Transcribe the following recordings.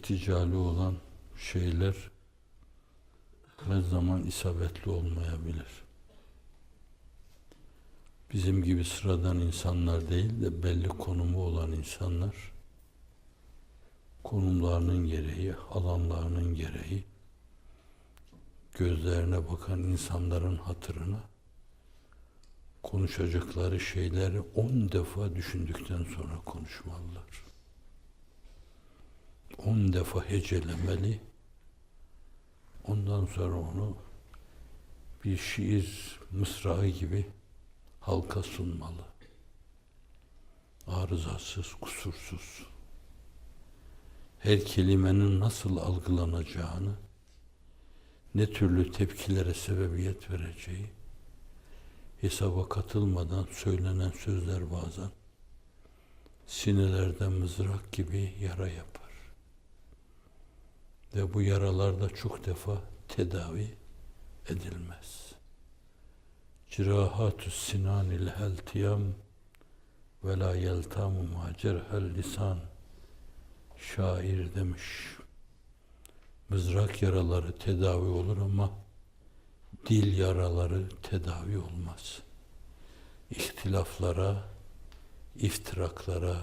irticali olan şeyler her zaman isabetli olmayabilir. Bizim gibi sıradan insanlar değil de belli konumu olan insanlar, konumlarının gereği, alanlarının gereği, gözlerine bakan insanların hatırına konuşacakları şeyleri 10 defa düşündükten sonra konuşmalılar. 10 defa hecelemeli, ondan sonra onu bir şiir mısrağı gibi halka sunmalı. Arızasız, kusursuz. Her kelimenin nasıl algılanacağını, ne türlü tepkilere sebebiyet vereceği, hesaba katılmadan söylenen sözler bazen sinelerden mızrak gibi yara yapar. Ve bu yaralarda çok defa tedavi edilmez. Cirahatü sinanil heltiyam ve la yeltamu ma cerhel lisan. Şair demiş. Mızrak yaraları tedavi olur ama dil yaraları tedavi olmaz. İhtilaflara, iftiraklara,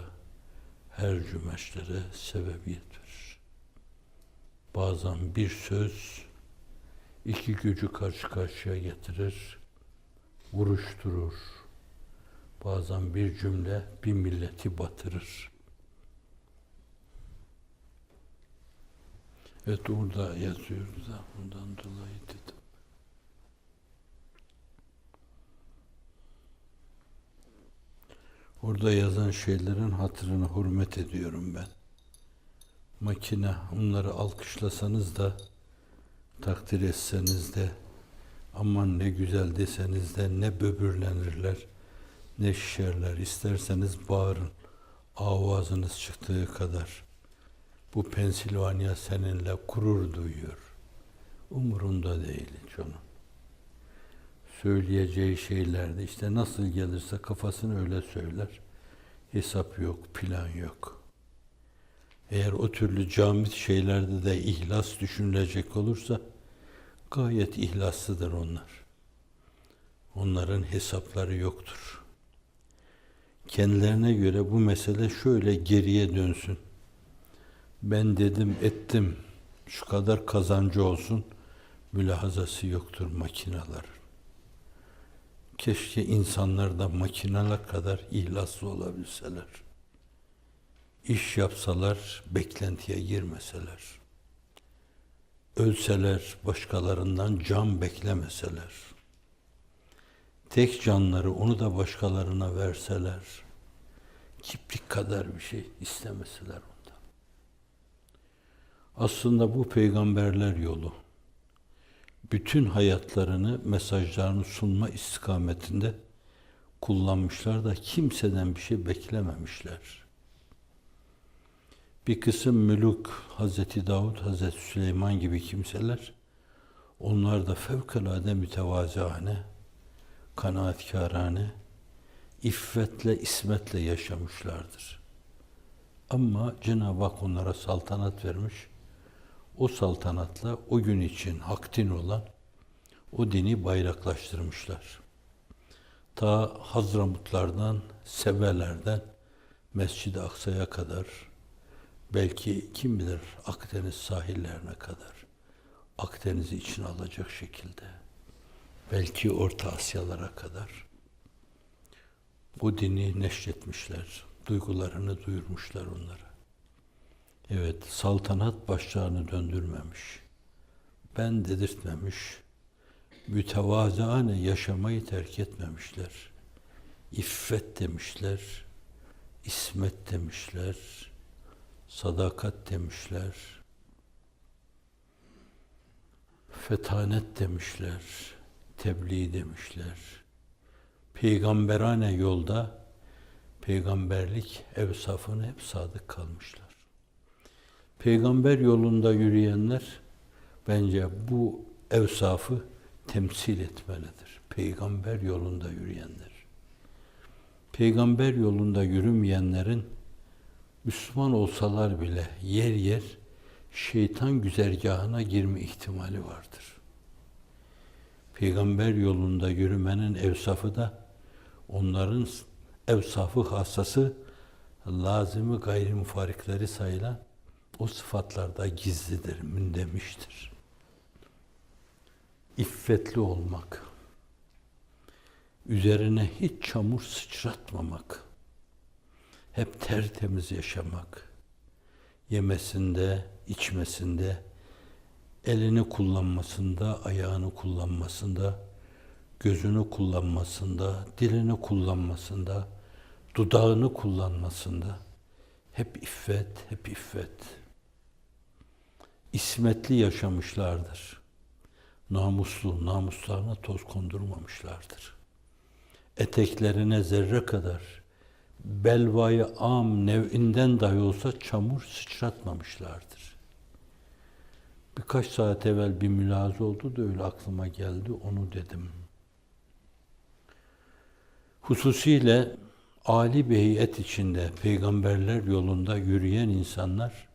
hercümeşlere sebebiyet verir. Bazen bir söz iki gücü karşı karşıya getirir, vuruşturur. Bazen bir cümle bir milleti batırır. Evet, orada yazıyoruz da ondan dolayı dedim. Orada yazan şeylerin hatırını hürmet ediyorum ben. Makine, onları alkışlasanız da, takdir etseniz de, aman ne güzel deseniz de ne böbürlenirler, ne şişerler. İsterseniz bağırın, avazınız çıktığı kadar. Bu Pensilvanya seninle gurur duyuyor. Umurunda değil hiç onun. Söyleyeceği şeylerde işte nasıl gelirse kafasını öyle söyler. Hesap yok, plan yok. Eğer o türlü camit şeylerde de ihlas düşünülecek olursa gayet ihlaslıdır onlar. Onların hesapları yoktur. Kendilerine göre bu mesele şöyle geriye dönsün. Ben dedim, ettim, şu kadar kazancı olsun, mülahazası yoktur makineler. Keşke insanlar da makineler kadar ihlaslı olabilseler. İş yapsalar, beklentiye girmeseler. Ölseler, başkalarından can beklemeseler. Tek canları onu da başkalarına verseler. Kiprik kadar bir şey istemeseler ondan. Aslında bu peygamberler yolu. Bütün hayatlarını, mesajlarını sunma istikametinde kullanmışlar da kimseden bir şey beklememişler. Bir kısım müluk, Hazreti Davud, Hazreti Süleyman gibi kimseler, onlar da fevkalade mütevazıane, kanaatkârane, iffetle, ismetle yaşamışlardır. Ama Cenab-ı Hak onlara saltanat vermiş, o saltanatla o gün için hak din olan o dini bayraklaştırmışlar. Ta Hazramutlardan, Sebelerden Mescid-i Aksa'ya kadar, belki kim bilir Akdeniz sahillerine kadar, Akdeniz'i içine alacak şekilde, belki Orta Asyalara kadar bu dini neşretmişler, duygularını duyurmuşlar onlara. Evet, saltanat başlarını döndürmemiş, ben dedirtmemiş, mütevazıane yaşamayı terk etmemişler. İffet demişler, ismet demişler, sadakat demişler, fetanet demişler, tebliğ demişler. Peygamberane yolda peygamberlik evsafına hep sadık kalmışlar. Peygamber yolunda yürüyenler bence bu evsafı temsil etmelidir. Peygamber yolunda yürüyenler. Peygamber yolunda yürümeyenlerin Müslüman olsalar bile yer yer şeytan güzergahına girme ihtimali vardır. Peygamber yolunda yürümenin evsafı da onların evsafı hassası lazımı gayrimufarikleri sayılan o sıfatlarda gizlidir, mündemiştir. İffetli olmak, üzerine hiç çamur sıçratmamak, hep tertemiz yaşamak, yemesinde, içmesinde, elini kullanmasında, ayağını kullanmasında, gözünü kullanmasında, dilini kullanmasında, dudağını kullanmasında hep iffet, hep iffet. İsmetli yaşamışlardır. Namuslu, namuslarına toz kondurmamışlardır. Eteklerine zerre kadar belvayı am nev'inden dahi olsa çamur sıçratmamışlardır. Birkaç saat evvel bir mülahaza oldu da öyle aklıma geldi, onu dedim. Hususiyle âli bir heyet içinde peygamberler yolunda yürüyen insanlar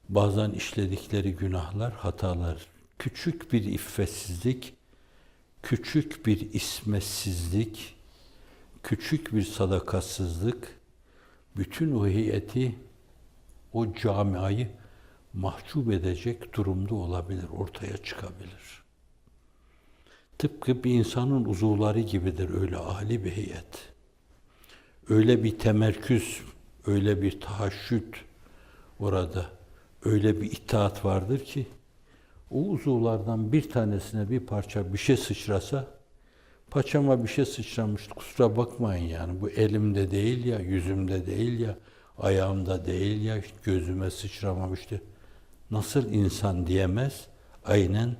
bazen işledikleri günahlar, hatalar, küçük bir iffetsizlik, küçük bir ismetsizlik, küçük bir sadakatsizlik bütün o heyeti, o camiayı mahcup edecek durumda olabilir, ortaya çıkabilir. Tıpkı bir insanın uzuvları gibidir öyle âli bir heyet. Öyle bir temerküz, öyle bir tahaşşüt orada, öyle bir itaat vardır ki o uzuvlardan bir tanesine bir parça bir şey sıçrasa, paçama bir şey sıçramış, kusura bakmayın yani bu elimde değil ya, yüzümde değil ya, ayağımda değil ya, gözüme sıçramamıştı. Nasıl insan diyemez? Aynen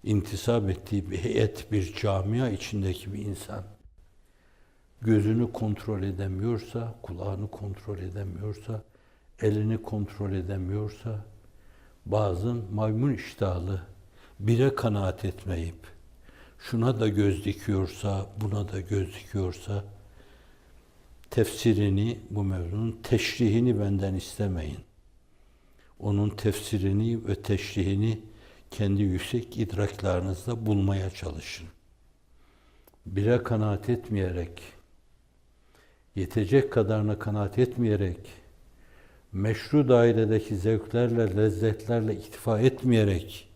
intisap ettiği bir heyet, bir camia içindeki bir insan. Gözünü kontrol edemiyorsa, kulağını kontrol edemiyorsa, elini kontrol edemiyorsa, bazı maymun iştahlı, bire kanaat etmeyip, şuna da göz dikiyorsa, buna da göz dikiyorsa, tefsirini, bu mevzunun teşrihini benden istemeyin. Onun tefsirini ve teşrihini kendi yüksek idraklarınızda bulmaya çalışın. Bire kanaat etmeyerek, yetecek kadarına kanaat etmeyerek, meşru dairedeki zevklerle, lezzetlerle iktifa etmeyerek,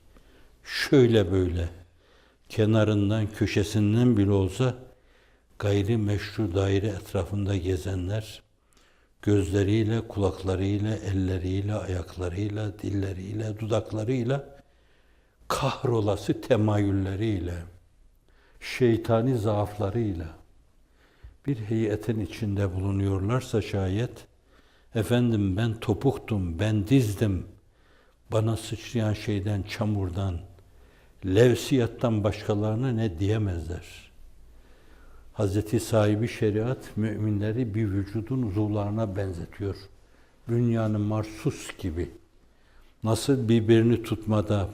şöyle böyle, kenarından, köşesinden bile olsa, gayri meşru daire etrafında gezenler, gözleriyle, kulaklarıyla, elleriyle, ayaklarıyla, dilleriyle, dudaklarıyla, kahrolası temayülleriyle, şeytani zaaflarıyla bir heyetin içinde bulunuyorlarsa şayet, efendim ben topuktum, ben dizdim, bana sıçrayan şeyden, çamurdan, levsiyattan başkalarına ne diyemezler. Hazreti sahibi şeriat, müminleri bir vücudun uzuvlarına benzetiyor. Bünyanı marsus gibi. Nasıl birbirini tutmada,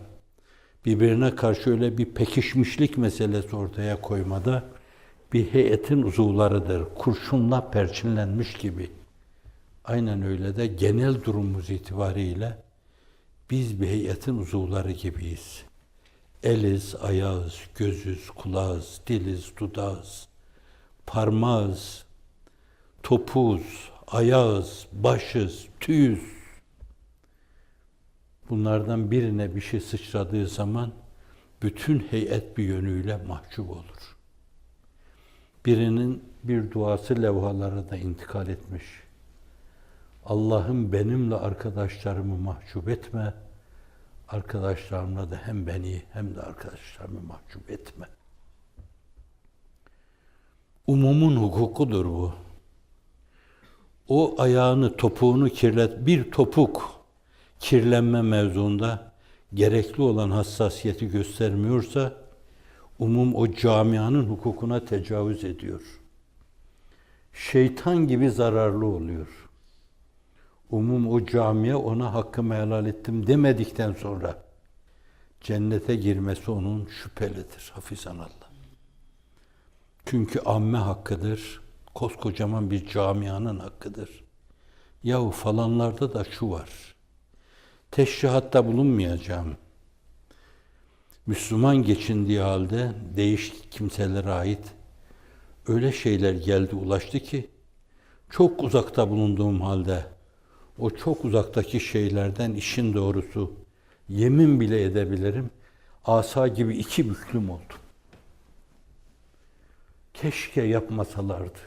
birbirine karşı öyle bir pekişmişlik meselesi ortaya koymada, bir heyetin uzuvlarıdır. Kurşunla perçinlenmiş gibi. Aynen öyle de genel durumumuz itibariyle biz bir heyetin uzuvları gibiyiz. Eliz, ayağız, gözüz, kulağız, diliz, dudağız, parmağız, topuz, ayağız, başız, tüyüz. Bunlardan birine bir şey sıçradığı zaman bütün heyet bir yönüyle mahcup olur. Birinin bir duası levhalara da intikal etmiş. Allah'ım benimle arkadaşlarımı mahcup etme, arkadaşlarımla da hem beni hem de arkadaşlarımı mahcup etme. Umumun hukukudur bu. O ayağını, topuğunu bir topuk kirlenme mevzuunda gerekli olan hassasiyeti göstermiyorsa, umum o camianın hukukuna tecavüz ediyor. Şeytan gibi zararlı oluyor. Umum o camiye ona hakkımı helal ettim demedikten sonra cennete girmesi onun şüphelidir. Hafizanallah. Çünkü amme hakkıdır. Koskocaman bir camianın hakkıdır. Yahu falanlarda da şu var. teşrihatta bulunmayacağım. Müslüman geçindiği halde değişik kimselere ait öyle şeyler geldi ulaştı ki çok uzakta bulunduğum halde o çok uzaktaki şeylerden işin doğrusu yemin bile edebilirim. Asa gibi iki büklüm oldum. Keşke yapmasalardı.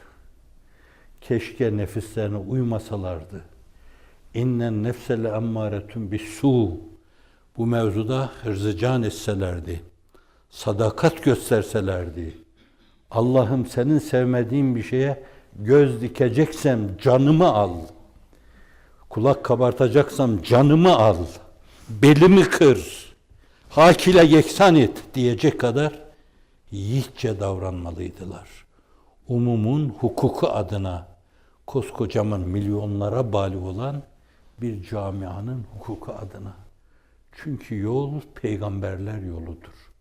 Keşke nefislerine uymasalardı. İnnen nefsele emmâretun bis-sû. Bu mevzuda hırzıcan etselerdi. Sadakat gösterselerdi. Allah'ım senin sevmediğin bir şeye göz dikeceksem canımı al. Kulak kabartacaksam canımı al. Belimi kır. Hak ile yeksan et diyecek kadar yiğitçe davranmalıydılar. Umumun hukuku adına koskocaman milyonlara bali olan bir camianın hukuku adına. Çünkü yol peygamberler yoludur.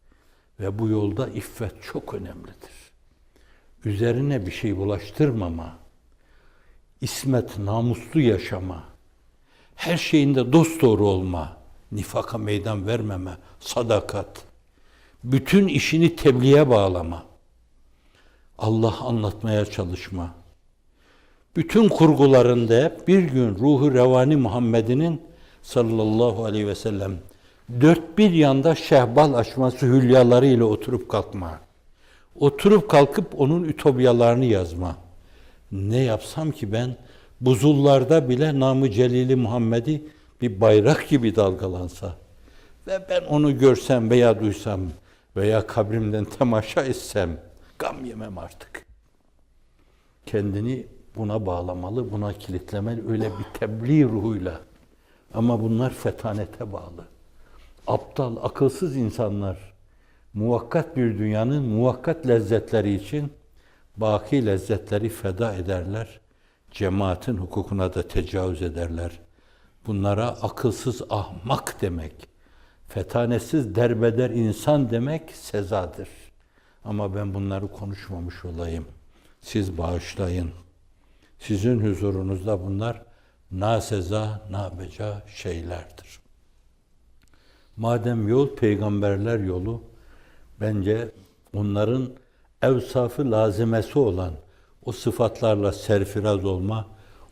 Ve bu yolda iffet çok önemlidir. Üzerine bir şey bulaştırmama, ismet, namuslu yaşama, her şeyinde dosdoğru olma, nifaka meydan vermeme, sadakat, bütün işini tebliğe bağlama, Allah anlatmaya çalışma. Bütün kurgularında bir gün ruhu revani Muhammed'inin sallallahu aleyhi ve sellem dört bir yanda şehbal açması hülyalarıyla oturup kalkma. Oturup kalkıp onun ütopyalarını yazma. Ne yapsam ki ben buzullarda bile namı celili Muhammed'i bir bayrak gibi dalgalansa ve ben onu görsem veya duysam veya kabrimden temaşa etsem gam yemem artık. Kendini buna bağlamalı, buna kilitlemeli öyle bir tebliğ ruhuyla. Ama bunlar fetanete bağlı. Aptal, akılsız insanlar muvakkat bir dünyanın muvakkat lezzetleri için baki lezzetleri feda ederler. Cemaatin hukukuna da tecavüz ederler. Bunlara akılsız ahmak demek, fetanetsiz derbeder insan demek sezadır. Ama ben bunları konuşmamış olayım. Siz bağışlayın. Sizin huzurunuzda bunlar naseza, nabeca şeylerdir. Madem yol peygamberler yolu, bence onların evsafı lazimesi olan o sıfatlarla serfiraz olma,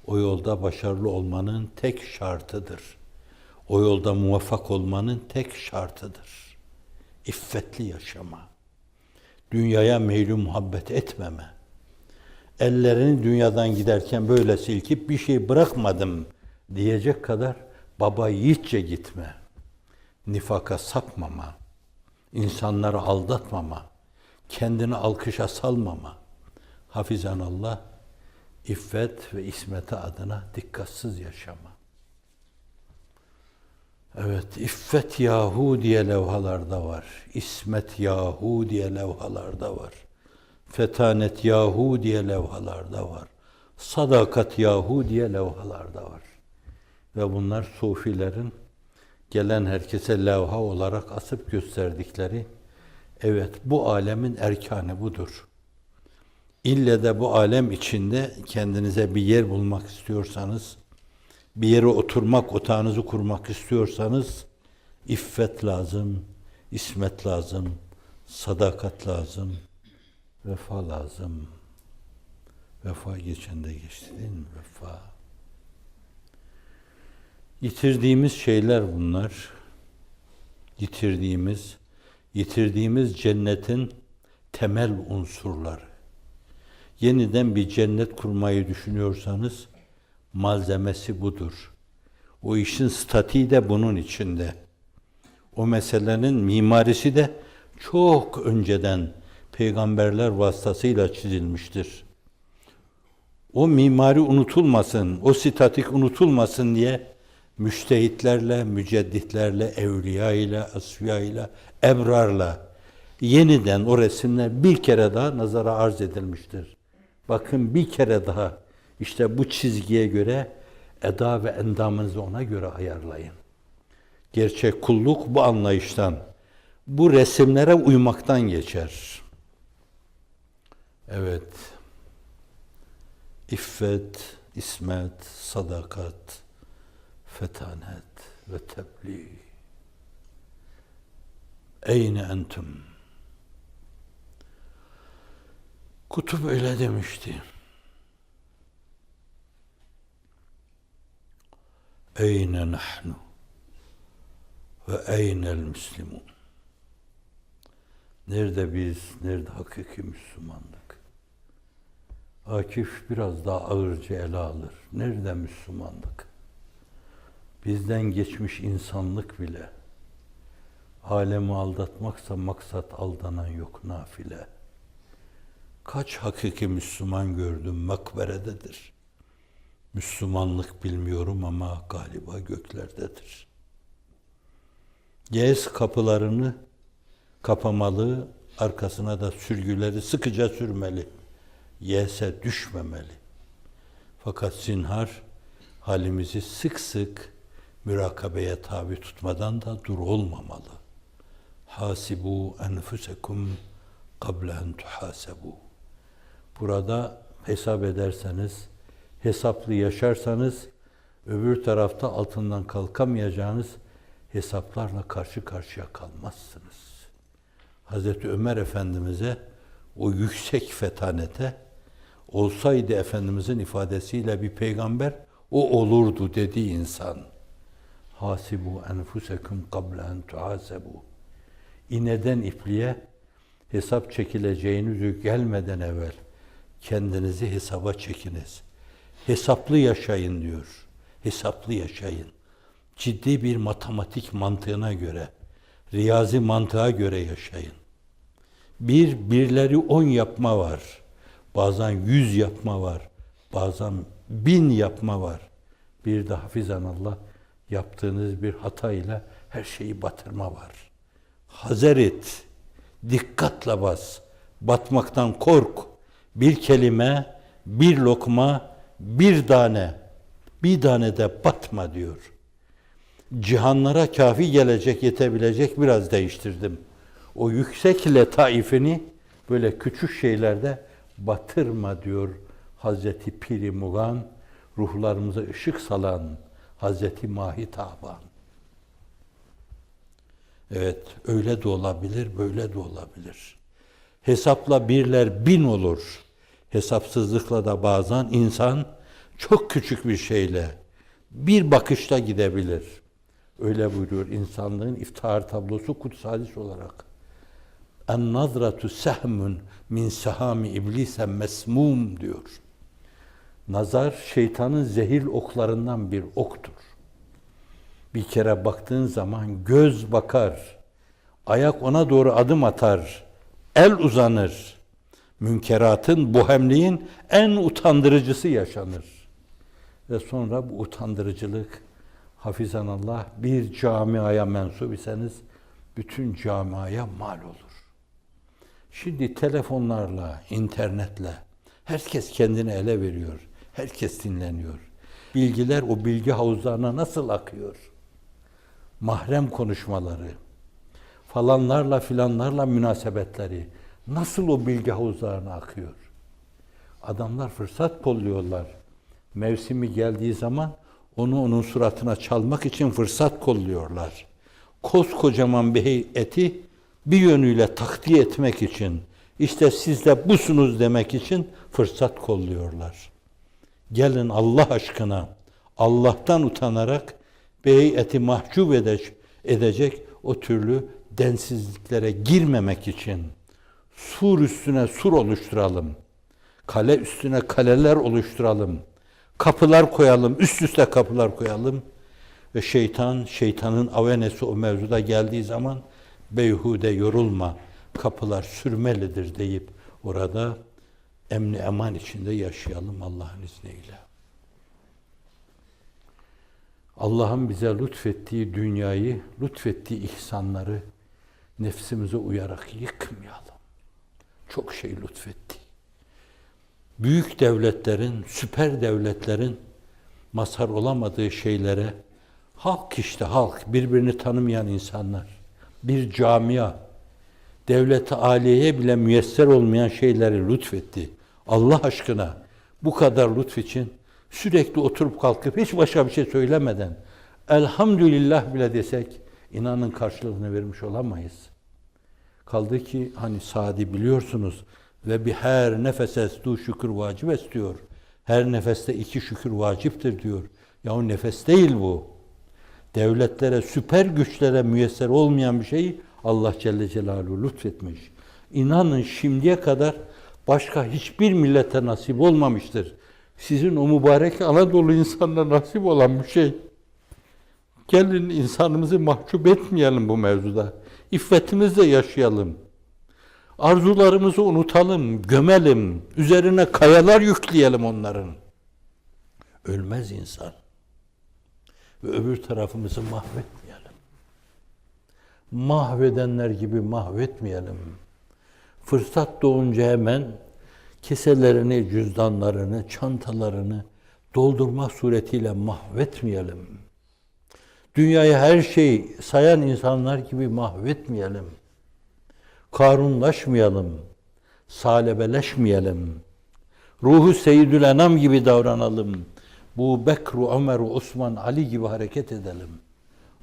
o yolda başarılı olmanın tek şartıdır. O yolda muvaffak olmanın tek şartıdır. İffetli yaşama, dünyaya meylü muhabbet etmeme, ellerini dünyadan giderken böyle silkip bir şey bırakmadım diyecek kadar baba yiğitçe gitme, nifaka sapmama, insanları aldatmama, kendini alkışa salmama, hafizanallah, iffet ve ismete adına dikkatsiz yaşama. Evet, iffet yahu diye levhalarda var, ismet yahu diye levhalarda var, fetanet yahu diye levhalarda var, sadakat yahu diye levhalarda var. Ve bunlar sufilerin gelen herkese levha olarak asıp gösterdikleri, evet bu alemin erkanı budur. İlle de bu alem içinde kendinize bir yer bulmak istiyorsanız, bir yere oturmak, otağınızı kurmak istiyorsanız, iffet lazım, ismet lazım, sadakat lazım, vefa lazım. Vefa geçen de geçti değil mi? Vefa. Yitirdiğimiz şeyler bunlar. Yitirdiğimiz cennetin temel unsurları. Yeniden bir cennet kurmayı düşünüyorsanız malzemesi budur. O işin statiği de bunun içinde. O meselenin mimarisi de çok önceden peygamberler vasıtasıyla çizilmiştir. O mimari unutulmasın, o statik unutulmasın diye müştehitlerle, mücedditlerle, evliya ile, asfiya ile, ebrarla yeniden o resimler bir kere daha nazara arz edilmiştir. Bakın bir kere daha işte bu çizgiye göre eda ve endamınızı ona göre ayarlayın. Gerçek kulluk bu anlayıştan, bu resimlere uymaktan geçer. Evet. İffet, ismet, sadakat, fetanet, ve tebliğ. Eyne entum? Kutup öyle demişti. Eyne nahnu ve eynel müslimun? Nerede biz, nerede hakiki Müslümanlık? Akif biraz daha ağırca ele alır. Nerede Müslümanlık? Bizden geçmiş insanlık bile. Alemi aldatmaksa maksat aldanan yok nafile. Kaç hakiki Müslüman gördüm makberededir. Müslümanlık bilmiyorum ama galiba göklerdedir. Gez kapılarını kapamalı, arkasına da sürgüleri sıkıca sürmeli. Yese düşmemeli. Fakat zinhar halimizi sık sık mürakabeye tabi tutmadan da dur olmamalı. Hasibu enfusekum qabla en tuhasebu. Burada hesap ederseniz, hesaplı yaşarsanız, öbür tarafta altından kalkamayacağınız hesaplarla karşı karşıya kalmazsınız. Hazreti Ömer Efendimiz'e o yüksek fetanete, olsaydı Efendimiz'in ifadesiyle bir peygamber, o olurdu dediği insan. Hasibu enfusekum qabla en tuhasebu. İğneden ipliğe hesap çekileceğiniz gelmeden evvel kendinizi hesaba çekiniz. Hesaplı yaşayın diyor. Hesaplı yaşayın. Ciddi bir matematik mantığına göre, riyazi mantığa göre yaşayın. Birleri 10 yapma var. Bazen 100 yapma var. Bazen 1000 yapma var. Bir de hafizanallah yaptığınız bir hatayla her şeyi batırma var. Hazer et. Dikkatle bas. Batmaktan kork. Bir kelime, bir lokma, bir tane. Bir tane de batma diyor. Cihanlara kafi gelecek, yetebilecek biraz değiştirdim. O yüksek letaifini böyle küçük şeylerde batırma diyor Hazreti Piri Mugan, ruhlarımıza ışık salan Hazreti Mahitaban. Evet, öyle de olabilir, böyle de olabilir. Hesapla birler 1000 olur. Hesapsızlıkla da bazen insan çok küçük bir şeyle, bir bakışta gidebilir. Öyle buyuruyor insanlığın iftihar tablosu Kuds hadis olarak. En-nazratu sehmun min sehami iblise mesmum diyor. Nazar şeytanın zehir oklarından bir oktur. Bir kere baktığın zaman göz bakar, ayak ona doğru adım atar, el uzanır. Münkeratın, bohemliğin en utandırıcısı yaşanır. Ve sonra bu utandırıcılık, hafizanallah, bir camiaya mensup iseniz bütün camiaya mal olur. Şimdi telefonlarla, internetle herkes kendini ele veriyor. Herkes dinleniyor. Bilgiler o bilgi havuzlarına nasıl akıyor? Mahrem konuşmaları, falanlarla filanlarla münasebetleri nasıl o bilgi havuzlarına akıyor? Adamlar fırsat kolluyorlar. Mevsimi geldiği zaman onu onun suratına çalmak için fırsat kolluyorlar. Koskocaman bir heyeti bir yönüyle takdir etmek için, işte siz de busunuz demek için fırsat kolluyorlar. Gelin Allah aşkına, Allah'tan utanarak bir heyeti mahcup edecek o türlü densizliklere girmemek için sur üstüne sur oluşturalım. Kale üstüne kaleler oluşturalım. Kapılar koyalım, üst üste kapılar koyalım. Ve şeytanın avenesi o mevzuda geldiği zaman beyhude yorulma, kapılar sürmelidir deyip orada emni eman içinde yaşayalım Allah'ın izniyle. Allah'ın bize lütfettiği dünyayı, lütfettiği ihsanları nefsimize uyarak yıkmayalım. Çok şey lütfetti. Büyük devletlerin, süper devletlerin mazhar olamadığı şeylere halk, işte halk, birbirini tanımayan insanlar, bir camia, devlet-i aliyeye bile müyesser olmayan şeyleri lütfetti. Allah aşkına bu kadar lütf için sürekli oturup kalkıp hiç başka bir şey söylemeden elhamdülillah bile desek inanın karşılığını vermiş olamayız. Kaldı ki hani Sadi biliyorsunuz ve bir her nefese du şükür vacip diyor. Her nefeste 2 şükür vaciptir diyor. Yahu nefes değil bu. Devletlere, süper güçlere müyesser olmayan bir şeyi Allah Celle Celaluhu lütfetmiş. İnanın şimdiye kadar başka hiçbir millete nasip olmamıştır. Sizin o mübarek Anadolu insanına nasip olan bir şey. Gelin insanımızı mahcup etmeyelim bu mevzuda. İffetimizle yaşayalım. Arzularımızı unutalım, gömelim. Üzerine kayalar yükleyelim onların. Ölmez insan. Ve öbür tarafımızı mahvetmeyelim. Mahvedenler gibi mahvetmeyelim. Fırsat doğunca hemen keselerini, cüzdanlarını, çantalarını doldurma suretiyle mahvetmeyelim. Dünyayı her şey sayan insanlar gibi mahvetmeyelim. Karunlaşmayalım. Salebeleşmeyelim. Ruhu Seyyidül Enam gibi davranalım. Bu Bekru, Ömer, Osman, Ali gibi hareket edelim.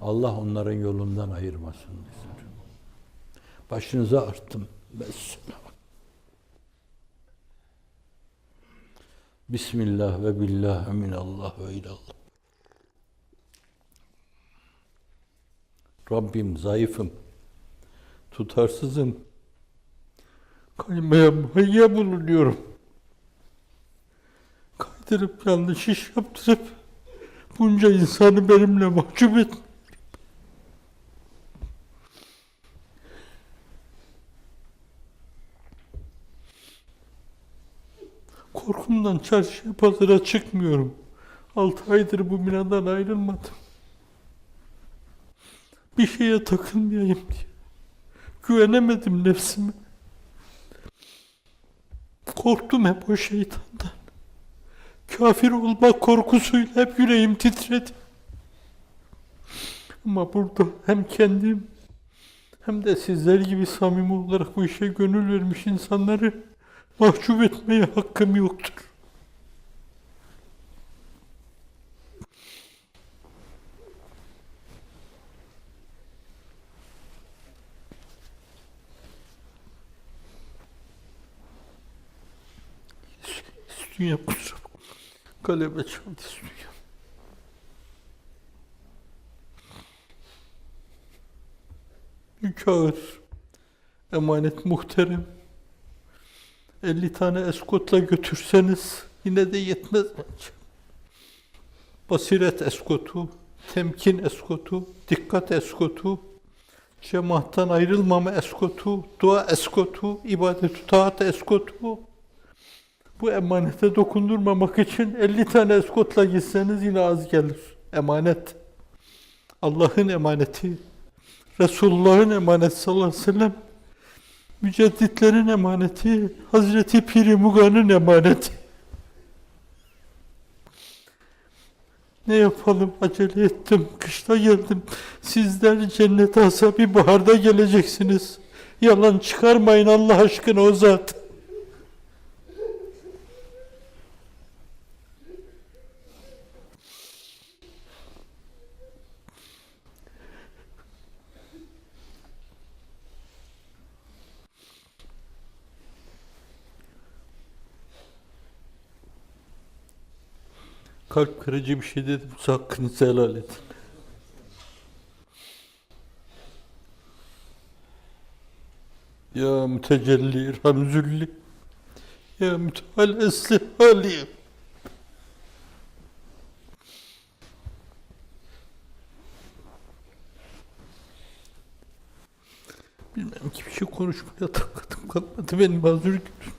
Allah onların yolundan ayırmasın. Başınıza arttım. Besselam. Bismillah ve billah minallah ve ilallah. Rabbim zayıfım, tutarsızım, kaymaya muhayya bulunuyorum. Kaydırıp yanlış iş yaptırıp bunca insanı benimle mahcup et. Korkumdan çarşıya pazara çıkmıyorum. 6 aydır bu binadan ayrılmadım. Bir şeye takılmayayım diye. Güvenemedim nefsime. Korktum hep o şeytandan. Kafir olmak korkusuyla hep yüreğim titredi. Ama burada hem kendim hem de sizler gibi samimi olarak bu işe gönül vermiş insanları mahcup etmeye hakkım yoktur. Dünya kusura bakma. Kaleme çaldı dünya. Yük ağır. Emanet muhterem. 50 tane eskotla götürseniz yine de yetmez bence. Basiret eskotu, temkin eskotu, dikkat eskotu, cemaattan ayrılmama eskotu, dua eskotu, ibadet-ü taat eskotu. Bu emanete dokundurmamak için 50 tane eskotla gitseniz yine az gelir. Emanet. Allah'ın emaneti. Resulullah'ın emaneti sallallahu aleyhi ve sellem. Mücedditlerin emaneti. Hazreti Pir-i Mughan'ın emaneti. Ne yapalım? Acele ettim. Kışta geldim. Sizler cennete asabi baharda geleceksiniz. Yalan çıkarmayın Allah aşkına o zat. Kalp kırıcı bir şey dedim. Hakkınızı helal edin. Ya mütecelli ramzülli. Ya müteal esli hali. Bilmem ki bir şey konuşmaya takmadım kalmadı. Beni mazur görün.